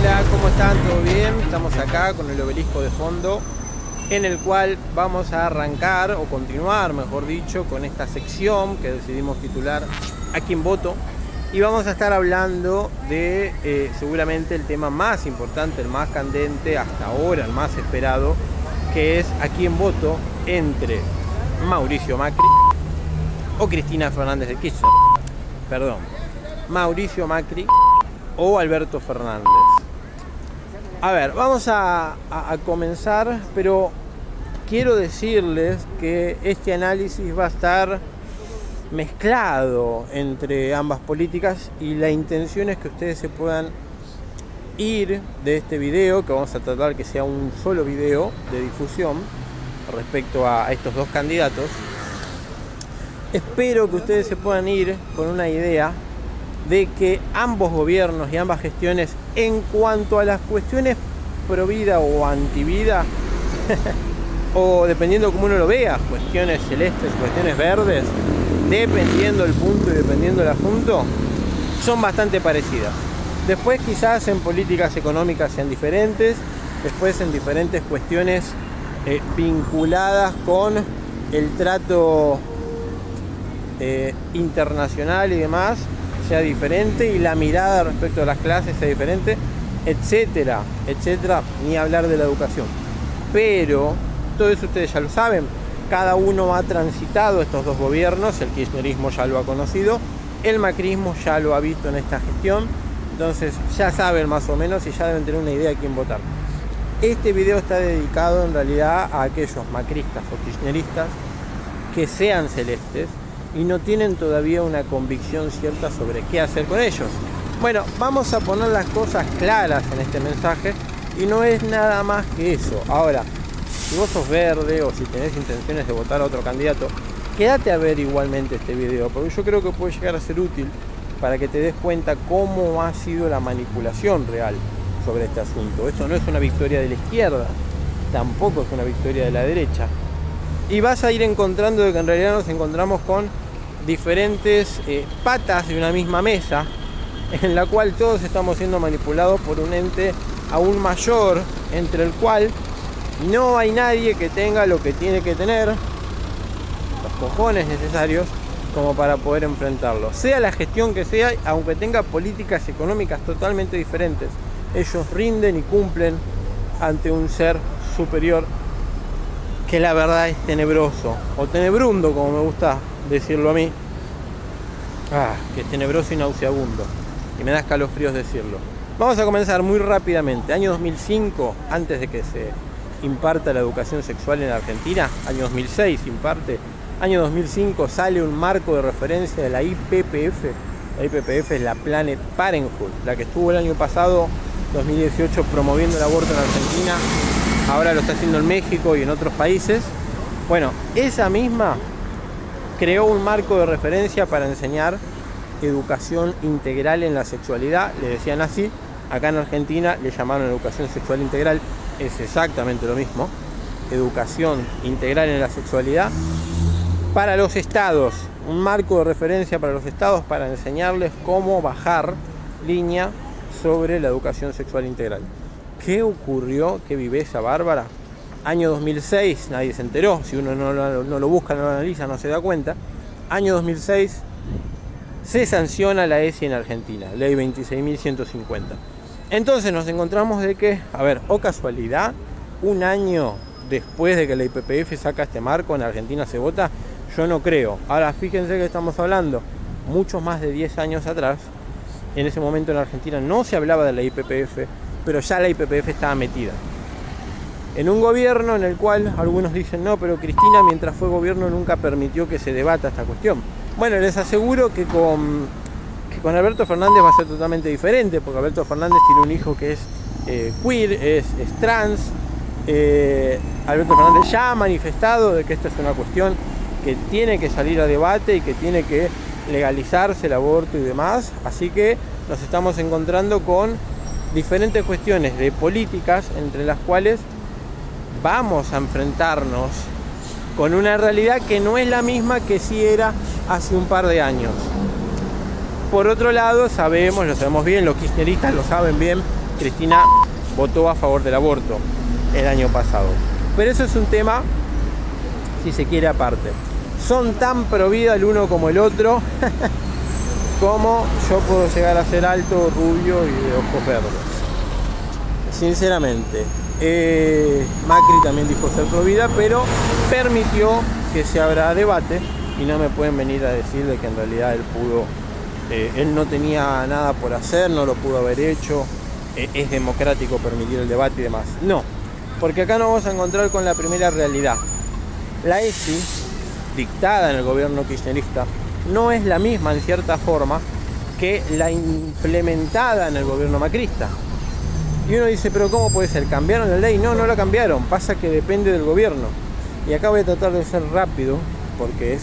Hola, ¿cómo están? ¿Todo bien? Estamos acá con el obelisco de fondo, en el cual vamos a arrancar, o continuar, mejor dicho, con esta sección que decidimos titular ¿A quién voto? Y vamos a estar hablando de seguramente el tema más importante, el más candente hasta ahora, el más esperado, que es ¿a quién voto? Entre Mauricio Macri o Cristina Fernández de Kirchner. Perdón, Mauricio Macri o Alberto Fernández. A ver, vamos a comenzar, pero quiero decirles que este análisis va a estar mezclado entre ambas políticas y la intención es que ustedes se puedan ir de este video, que vamos a tratar que sea un solo video de difusión respecto a estos dos candidatos. Espero que ustedes se puedan ir con una idea de que ambos gobiernos y ambas gestiones, en cuanto a las cuestiones pro vida o anti vida, o dependiendo como uno lo vea, cuestiones celestes, cuestiones verdes, dependiendo el punto y dependiendo el asunto, son bastante parecidas. Después quizás en políticas económicas sean diferentes, después en diferentes cuestiones vinculadas con el trato internacional y demás sea diferente, y la mirada respecto a las clases sea diferente, etcétera, etcétera, ni hablar de la educación. Pero todo eso ustedes ya lo saben, cada uno ha transitado estos dos gobiernos, el kirchnerismo ya lo ha conocido, el macrismo ya lo ha visto en esta gestión, entonces ya saben más o menos y ya deben tener una idea de quién votar. Este video está dedicado en realidad a aquellos macristas o kirchneristas que sean celestes y no tienen todavía una convicción cierta sobre qué hacer con ellos. Bueno, vamos a poner las cosas claras en este mensaje y no es nada más que eso. Ahora, si vos sos verde o si tenés intenciones de votar a otro candidato, quédate a ver igualmente este video, porque yo creo que puede llegar a ser útil para que te des cuenta cómo ha sido la manipulación real sobre este asunto. Esto no es una victoria de la izquierda, tampoco es una victoria de la derecha. Y vas a ir encontrando de que en realidad nos encontramos con diferentes patas de una misma mesa, en la cual todos estamos siendo manipulados por un ente aún mayor, entre el cual no hay nadie que tenga lo que tiene que tener, los cojones necesarios como para poder enfrentarlo. Sea la gestión que sea, aunque tenga políticas económicas totalmente diferentes, ellos rinden y cumplen ante un ser superior que la verdad es tenebroso, o tenebrundo como me gusta decirlo a mí, que es tenebroso y nauseabundo, y me da escalofríos decirlo. Vamos a comenzar muy rápidamente. Año 2005, antes de que se imparta la educación sexual en Argentina, año 2006 imparte, año 2005 sale un marco de referencia de la IPPF. La IPPF es la Planned Parenthood, la que estuvo el año pasado, 2018, promoviendo el aborto en Argentina, ahora lo está haciendo en México y en otros países. Bueno, esa misma creó un marco de referencia para enseñar educación integral en la sexualidad, le decían así. Acá en Argentina le llamaron educación sexual integral, es exactamente lo mismo, educación integral en la sexualidad para los estados, un marco de referencia para los estados para enseñarles cómo bajar línea sobre la educación sexual integral. ¿Qué ocurrió? ¿Qué viveza bárbara? Año 2006, nadie se enteró, si uno no lo busca, no lo analiza, no se da cuenta. Año 2006 se sanciona la ESI en Argentina, ley 26.150. Entonces nos encontramos de que, a ver, o casualidad, un año después de que la IPPF saca este marco, en Argentina se vota, yo no creo. Ahora fíjense que estamos hablando muchos más de 10 años atrás. En ese momento en Argentina no se hablaba de la IPPF, pero ya la IPPF estaba metida en un gobierno en el cual algunos dicen no, pero Cristina mientras fue gobierno nunca permitió que se debata esta cuestión. Bueno, les aseguro que con Alberto Fernández va a ser totalmente diferente, porque Alberto Fernández tiene un hijo que es queer, es trans. Alberto Fernández ya ha manifestado de que esta es una cuestión que tiene que salir a debate y que tiene que legalizarse el aborto y demás, así que nos estamos encontrando con diferentes cuestiones de políticas entre las cuales vamos a enfrentarnos con una realidad que no es la misma que sí era hace un par de años. Por otro lado, sabemos, lo sabemos bien, los kirchneristas lo saben bien, Cristina votó a favor del aborto el año pasado. Pero eso es un tema, si se quiere, aparte. Son tan pro vida el uno como el otro, como yo puedo llegar a ser alto, rubio y de ojos verdes. Sinceramente, Macri también dijo ser pro vida, pero permitió que se abra debate y no me pueden venir a decir de que en realidad él no tenía nada por hacer, no lo pudo haber hecho, es democrático permitir el debate y demás. No, porque acá nos vamos a encontrar con la primera realidad. La ESI, dictada en el gobierno kirchnerista, no es la misma en cierta forma que la implementada en el gobierno macrista. Y uno dice, pero ¿cómo puede ser? ¿Cambiaron la ley? No, no la cambiaron, pasa que depende del gobierno. Y acá voy a tratar de ser rápido, porque es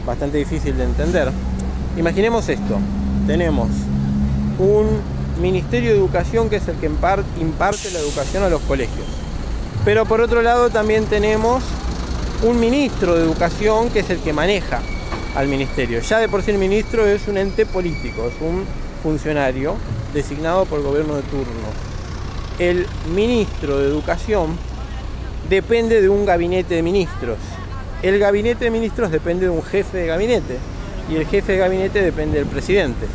bastante difícil de entender. Imaginemos esto, tenemos un Ministerio de Educación que es el que imparte la educación a los colegios. Pero por otro lado también tenemos un ministro de Educación que es el que maneja al ministerio. Ya de por sí el ministro es un ente político, es un funcionario designado por el gobierno de turno. El ministro de Educación depende de un gabinete de ministros. El gabinete de ministros depende de un jefe de gabinete. Y el jefe de gabinete depende del presidente.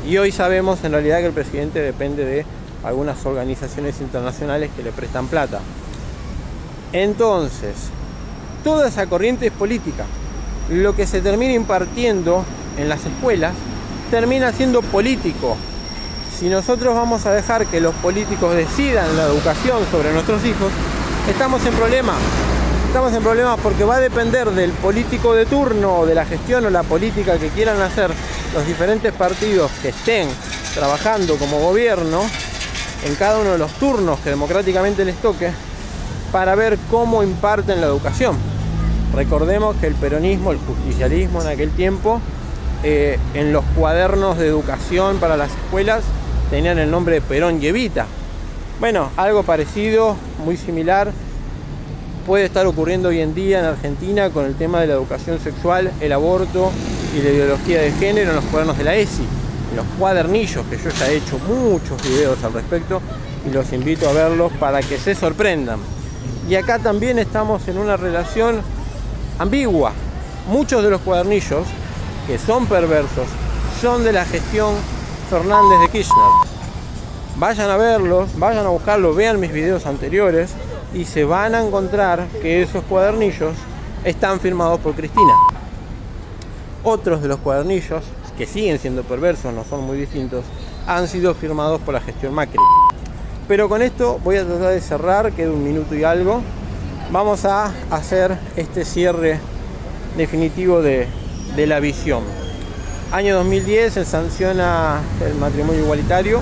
Y hoy sabemos en realidad que el presidente depende de algunas organizaciones internacionales que le prestan plata. Entonces, toda esa corriente es política. Lo que se termina impartiendo en las escuelas termina siendo político. Si nosotros vamos a dejar que los políticos decidan la educación sobre nuestros hijos, estamos en problemas. Estamos en problemas porque va a depender del político de turno o de la gestión o la política que quieran hacer los diferentes partidos que estén trabajando como gobierno en cada uno de los turnos que democráticamente les toque, para ver cómo imparten la educación. Recordemos que el peronismo, el justicialismo en aquel tiempo, en los cuadernos de educación para las escuelas tenían el nombre de Perón y Evita. Bueno, algo parecido, muy similar, puede estar ocurriendo hoy en día en Argentina con el tema de la educación sexual, el aborto y la ideología de género en los cuadernos de la ESI, en los cuadernillos, que yo ya he hecho muchos videos al respecto y los invito a verlos para que se sorprendan. Y acá también estamos en una relación ambigua. Muchos de los cuadernillos que son perversos son de la gestión Fernández de Kirchner. Vayan a verlos, vayan a buscarlos, vean mis videos anteriores y se van a encontrar que esos cuadernillos están firmados por Cristina. Otros de los cuadernillos, que siguen siendo perversos, no son muy distintos, han sido firmados por la gestión Macri. Pero con esto voy a tratar de cerrar, queda un minuto y algo. Vamos a hacer este cierre definitivo de la visión. Año 2010 se sanciona el matrimonio igualitario.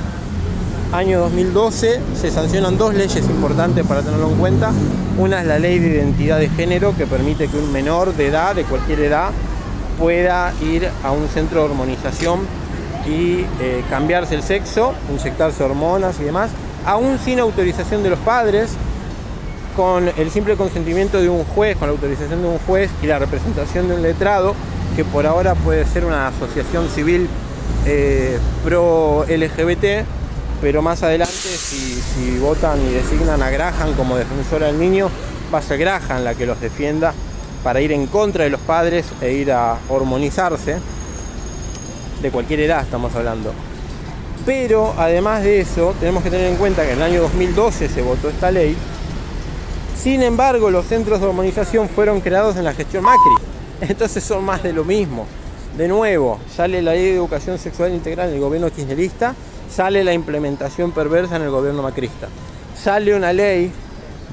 Año 2012 se sancionan dos leyes importantes para tenerlo en cuenta. Una es la ley de identidad de género, que permite que un menor de edad, de cualquier edad, pueda ir a un centro de hormonización y cambiarse el sexo, inyectarse hormonas y demás, aún sin autorización de los padres, con el simple consentimiento de un juez, con la autorización de un juez y la representación de un letrado, que por ahora puede ser una asociación civil pro LGBT, pero más adelante si votan y designan a Graham como defensora del niño, va a ser Graham la que los defienda para ir en contra de los padres e ir a hormonizarse, de cualquier edad estamos hablando. Pero además de eso, tenemos que tener en cuenta que en el año 2012 se votó esta ley. Sin embargo, los centros de hormonización fueron creados en la gestión Macri. Entonces son más de lo mismo. De nuevo, sale la ley de educación sexual integral en el gobierno kirchnerista, sale la implementación perversa en el gobierno macrista. Sale una ley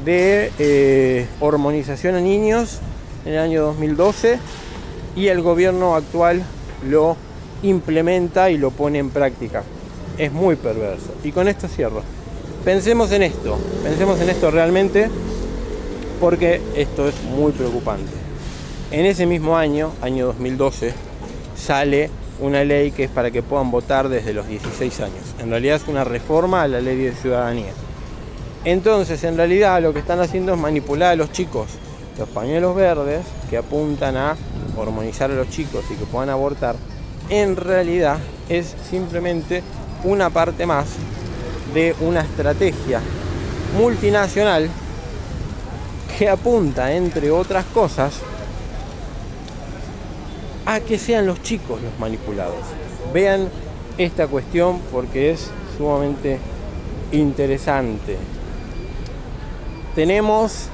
de hormonización a niños en el año 2012 y el gobierno actual lo implementa y lo pone en práctica. Es muy perverso. Y con esto cierro. Pensemos en esto realmente, porque esto es muy preocupante. En ese mismo año, año 2012, sale una ley que es para que puedan votar desde los 16 años. En realidad es una reforma a la ley de ciudadanía. Entonces, en realidad lo que están haciendo es manipular a los chicos. Los pañuelos verdes que apuntan a hormonizar a los chicos y que puedan abortar, en realidad es simplemente una parte más de una estrategia multinacional que apunta, entre otras cosas, a que sean los chicos los manipulados. Vean esta cuestión porque es sumamente interesante. Tenemos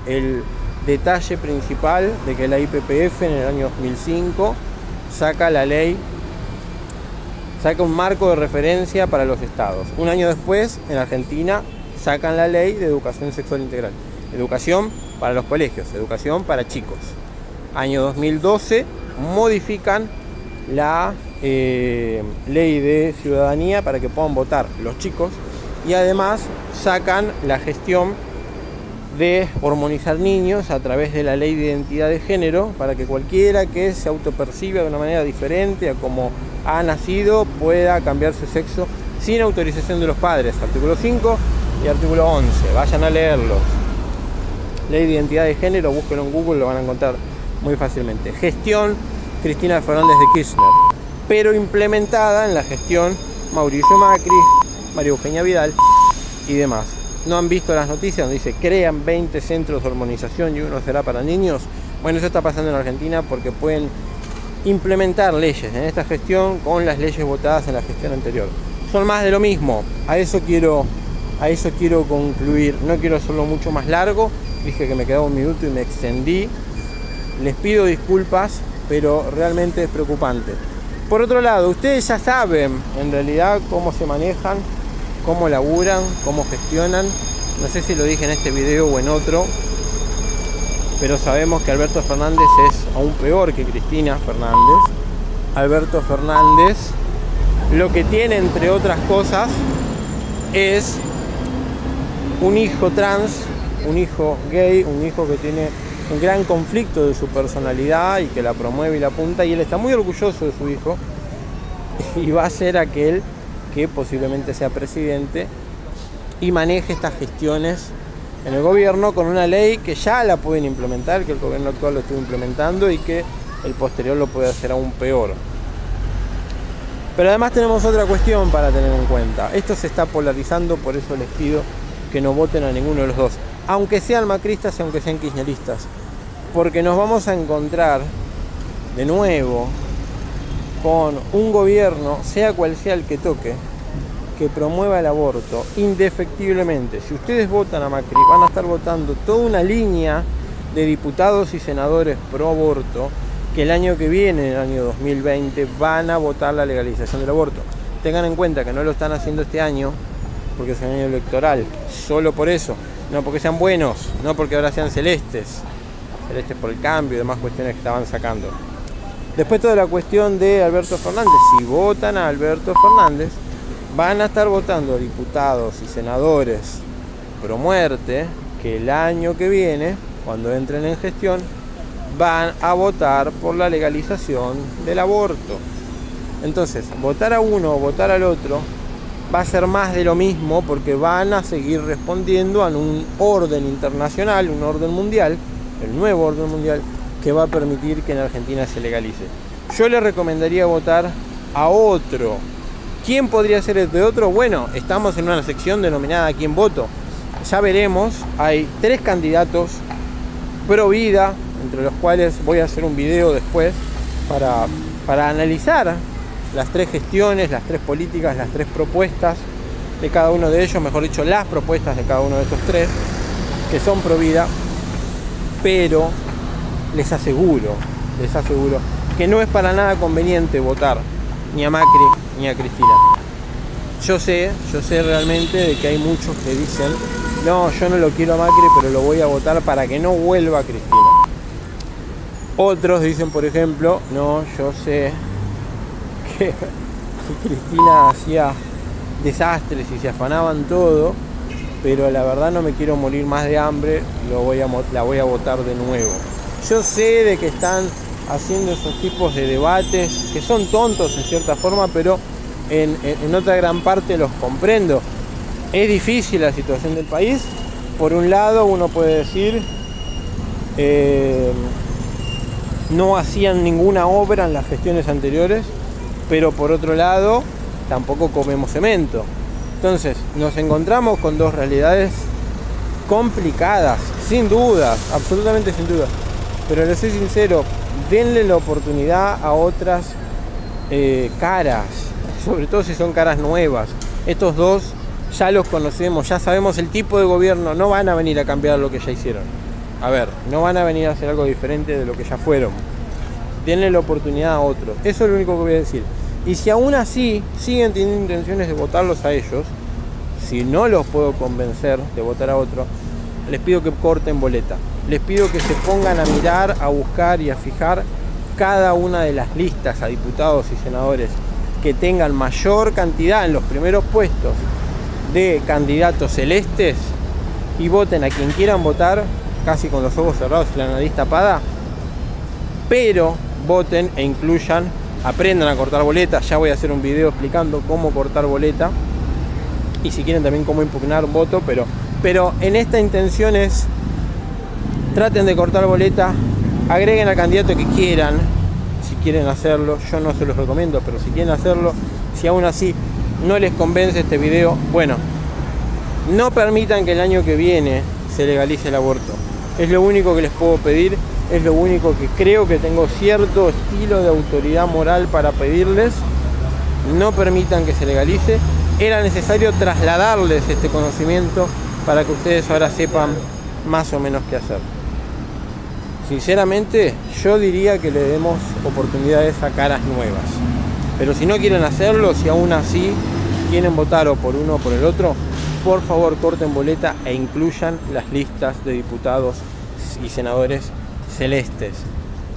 el detalle principal de que la YPF en el año 2005 saca un marco de referencia para los estados. Un año después, en Argentina, sacan la ley de educación sexual integral. Educación para los colegios, educación para chicos. Año 2012, modifican la ley de ciudadanía para que puedan votar los chicos y además sacan la gestión de hormonizar niños a través de la ley de identidad de género para que cualquiera que se autoperciba de una manera diferente a como ha nacido pueda cambiar su sexo sin autorización de los padres. Artículo 5 y artículo 11, vayan a leerlos. Ley de identidad de género, búsquenlo en Google, lo van a encontrar muy fácilmente. Gestión Cristina Fernández de Kirchner, pero implementada en la gestión Mauricio Macri, María Eugenia Vidal y demás. ¿No han visto las noticias donde dice crean 20 centros de hormonización y uno será para niños? Bueno, eso está pasando en Argentina porque pueden implementar leyes en esta gestión con las leyes votadas en la gestión anterior. Son más de lo mismo. A eso quiero concluir. No quiero hacerlo mucho más largo. Dije que me quedaba un minuto y me extendí. Les pido disculpas, pero realmente es preocupante. Por otro lado, ustedes ya saben en realidad cómo se manejan, cómo laburan, cómo gestionan. No sé si lo dije en este video o en otro, pero sabemos que Alberto Fernández es aún peor que Cristina Fernández. Alberto Fernández lo que tiene, entre otras cosas, es un hijo trans, un hijo gay, un hijo que tiene un gran conflicto de su personalidad y que la promueve y la apunta, y él está muy orgulloso de su hijo y va a ser aquel que posiblemente sea presidente y maneje estas gestiones en el gobierno con una ley que ya la pueden implementar, que el gobierno actual lo estuvo implementando y que el posterior lo puede hacer aún peor. Pero además tenemos otra cuestión para tener en cuenta. Esto se está polarizando, por eso les pido que no voten a ninguno de los dos, aunque sean macristas y aunque sean kirchneristas, porque nos vamos a encontrar de nuevo con un gobierno, sea cual sea el que toque, que promueva el aborto indefectiblemente. Si ustedes votan a Macri, van a estar votando toda una línea de diputados y senadores pro aborto que el año que viene, en el año 2020, van a votar la legalización del aborto. Tengan en cuenta que no lo están haciendo este año porque es un año electoral, solo por eso, no porque sean buenos, no porque ahora sean celestes por el cambio y demás cuestiones que estaban sacando. Después toda la cuestión de Alberto Fernández. Si votan a Alberto Fernández, van a estar votando diputados y senadores pro muerte que el año que viene, cuando entren en gestión, van a votar por la legalización del aborto. Entonces, votar a uno o votar al otro va a ser más de lo mismo porque van a seguir respondiendo a un orden internacional, un orden mundial, el nuevo orden mundial, que va a permitir que en Argentina se legalice. Yo le recomendaría votar a otro. ¿Quién podría ser el de otro? Bueno, estamos en una sección denominada ¿A quién voto? Ya veremos. Hay 3 candidatos pro vida, entre los cuales voy a hacer un video después para analizar las 3 gestiones, las 3 políticas, las 3 propuestas de cada uno de ellos, mejor dicho, las propuestas de cada uno de estos 3 que son pro vida, pero les aseguro que no es para nada conveniente votar ni a Macri ni a Cristina. Yo sé realmente de que hay muchos que dicen no, yo no lo quiero a Macri, pero lo voy a votar para que no vuelva Cristina. Otros dicen, por ejemplo, no, yo sé que Cristina hacía desastres y se afanaban todo, pero la verdad no me quiero morir más de hambre, la voy a votar de nuevo. Yo sé de que están haciendo esos tipos de debates que son tontos en cierta forma, pero en otra gran parte los comprendo. Es difícil la situación del país. Por un lado uno puede decir no hacían ninguna obra en las gestiones anteriores, pero por otro lado tampoco comemos cemento. Entonces nos encontramos con dos realidades complicadas, sin dudas, absolutamente sin dudas. Pero les soy sincero, denle la oportunidad a otras caras, sobre todo si son caras nuevas. Estos dos ya los conocemos, ya sabemos el tipo de gobierno, no van a venir a cambiar lo que ya hicieron. A ver, no van a venir a hacer algo diferente de lo que ya fueron. Denle la oportunidad a otros, eso es lo único que voy a decir. Y si aún así siguen teniendo intenciones de votarlos a ellos, si no los puedo convencer de votar a otro, les pido que corten boleta. Les pido que se pongan a mirar, a buscar y a fijar cada una de las listas a diputados y senadores que tengan mayor cantidad en los primeros puestos de candidatos celestes y voten a quien quieran votar, casi con los ojos cerrados y la nariz tapada, pero voten e incluyan, aprendan a cortar boleta. Ya voy a hacer un video explicando cómo cortar boleta y si quieren también cómo impugnar un voto, pero en esta intención es: traten de cortar boleta, agreguen al candidato que quieran, si quieren hacerlo. Yo no se los recomiendo, pero si quieren hacerlo, si aún así no les convence este video, bueno, no permitan que el año que viene se legalice el aborto. Es lo único que les puedo pedir, es lo único que creo que tengo cierto estilo de autoridad moral para pedirles. No permitan que se legalice. Era necesario trasladarles este conocimiento para que ustedes ahora sepan más o menos qué hacer. Sinceramente, yo diría que le demos oportunidades a caras nuevas. Pero si no quieren hacerlo, si aún así quieren votar o por uno o por el otro, por favor corten boleta e incluyan las listas de diputados y senadores celestes.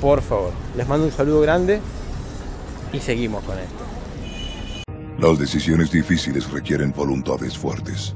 Por favor. Les mando un saludo grande y seguimos con esto. Las decisiones difíciles requieren voluntades fuertes.